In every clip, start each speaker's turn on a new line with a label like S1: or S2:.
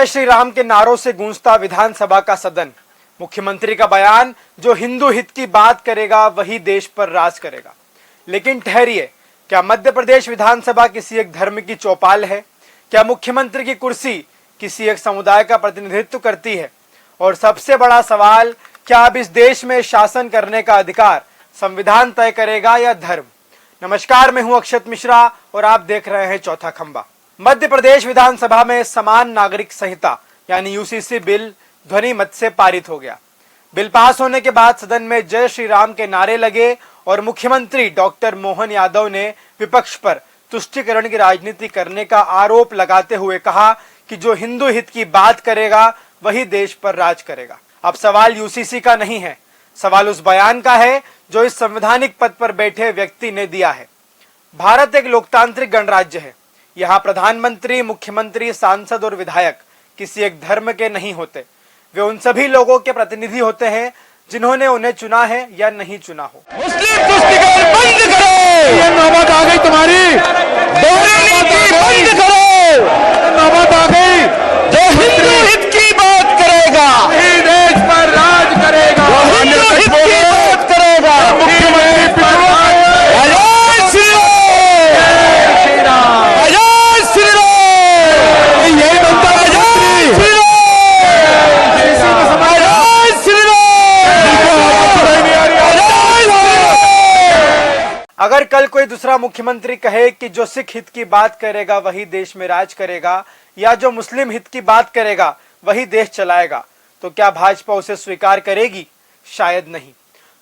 S1: जय श्री राम के नारों से गूंजता विधानसभा का सदन। मुख्यमंत्री का बयान, जो हिंदू हित की बात करेगा वही देश पर राज करेगा। लेकिन ठहरिए, क्या मध्य प्रदेश विधानसभा किसी एक धर्म की चौपाल है? क्या मुख्यमंत्री की कुर्सी किसी एक समुदाय का प्रतिनिधित्व करती है? और सबसे बड़ा सवाल, क्या अब इस देश में शासन करने का अधिकार संविधान तय करेगा या धर्म? नमस्कार, मैं हूं अक्षत मिश्रा और आप देख रहे हैं चौथा खंबा। मध्य प्रदेश विधानसभा में समान नागरिक संहिता यानी यूसीसी बिल ध्वनि मत से पारित हो गया। बिल पास होने के बाद सदन में जय श्री राम के नारे लगे और मुख्यमंत्री डॉक्टर मोहन यादव ने विपक्ष पर तुष्टीकरण की राजनीति करने का आरोप लगाते हुए कहा कि जो हिंदू हित की बात करेगा वही देश पर राज करेगा। अब सवाल यूसीसी का नहीं है, सवाल उस बयान का है जो इस संवैधानिक पद पर बैठे व्यक्ति ने दिया है। भारत एक लोकतांत्रिक गणराज्य है। यहाँ प्रधानमंत्री, मुख्यमंत्री, सांसद और विधायक किसी एक धर्म के नहीं होते। वे उन सभी लोगों के प्रतिनिधि होते हैं जिन्होंने उन्हें चुना है या नहीं चुना हो।
S2: मुस्लिम तुष्टीकरण बंद करो, ये नौबत आ गई तुम्हारी। बंद करो, नौबत आ गई। जो हिंदू हित की बात करेगा वही देश पर राज करेगा, हिंदू हित की बात करेगा। मुख्यमंत्री
S1: अगर कल कोई दूसरा मुख्यमंत्री कहे कि जो सिख हित की बात करेगा वही देश में राज करेगा या जो मुस्लिम हित की बात करेगा वही देश चलाएगा, तो क्या भाजपा उसे स्वीकार करेगी? शायद नहीं।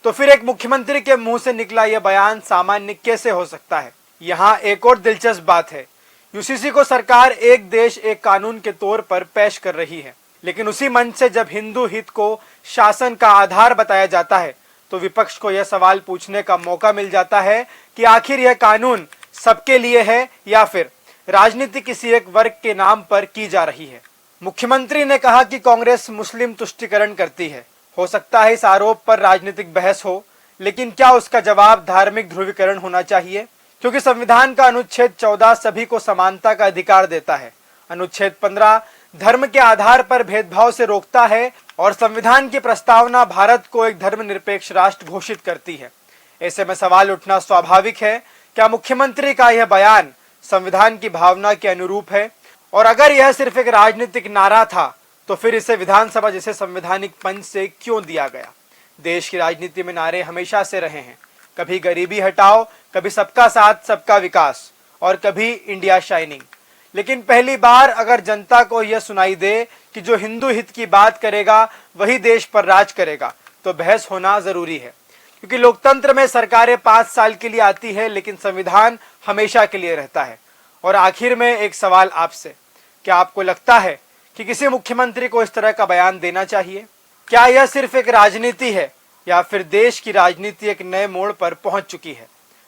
S1: तो फिर एक मुख्यमंत्री के मुंह से निकला यह बयान सामान्य कैसे हो सकता है? यहाँ एक और दिलचस्प बात है। यूसीसी को सरकार एक देश एक कानून के तौर पर पेश कर रही है, लेकिन उसी मंच से जब हिंदू हित को शासन का आधार बताया जाता है तो विपक्ष को यह सवाल पूछने का मौका मिल जाता है कि आखिर यह कानून सबके लिए है या फिर राजनीति किसी एक वर्ग के नाम पर की जा रही है। मुख्यमंत्री ने कहा कि कांग्रेस मुस्लिम तुष्टीकरण करती है। हो सकता है इस आरोप पर राजनीतिक बहस हो, लेकिन क्या उसका जवाब धार्मिक ध्रुवीकरण होना चाहिए? क्योंकि संविधान का अनुच्छेद 14 सभी को समानता का अधिकार देता है। अनुच्छेद 15 धर्म के आधार पर भेदभाव से रोकता है और संविधान की प्रस्तावना भारत को एक धर्मनिरपेक्ष राष्ट्र घोषित करती है। ऐसे में सवाल उठना स्वाभाविक है, क्या मुख्यमंत्री का यह बयान संविधान की भावना के अनुरूप है? और अगर यह सिर्फ एक राजनीतिक नारा था तो फिर इसे विधानसभा जैसे संवैधानिक मंच से क्यों दिया गया? देश की राजनीति में नारे हमेशा से रहे हैं, कभी गरीबी हटाओ, कभी सबका साथ सबका विकास और कभी इंडिया शाइनिंग। लेकिन पहली बार अगर जनता को यह सुनाई दे कि जो हिंदू हित की बात करेगा वही देश पर राज करेगा, तो बहस होना जरूरी है। क्योंकि लोकतंत्र में सरकारें 5 साल के लिए आती है, लेकिन संविधान हमेशा के लिए रहता है। और आखिर में एक सवाल आपसे, क्या आपको लगता है कि किसी मुख्यमंत्री को इस तरह का बयान देना चाहिए? क्या यह सिर्फ एक राजनीति है या फिर देश की राजनीति एक नए मोड़ पर पहुंच चुकी है?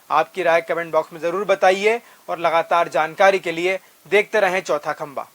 S1: आपकी राय कमेंट बॉक्स में जरूर बताइए और लगातार जानकारी के लिए देखते रहें चौथा खंबा।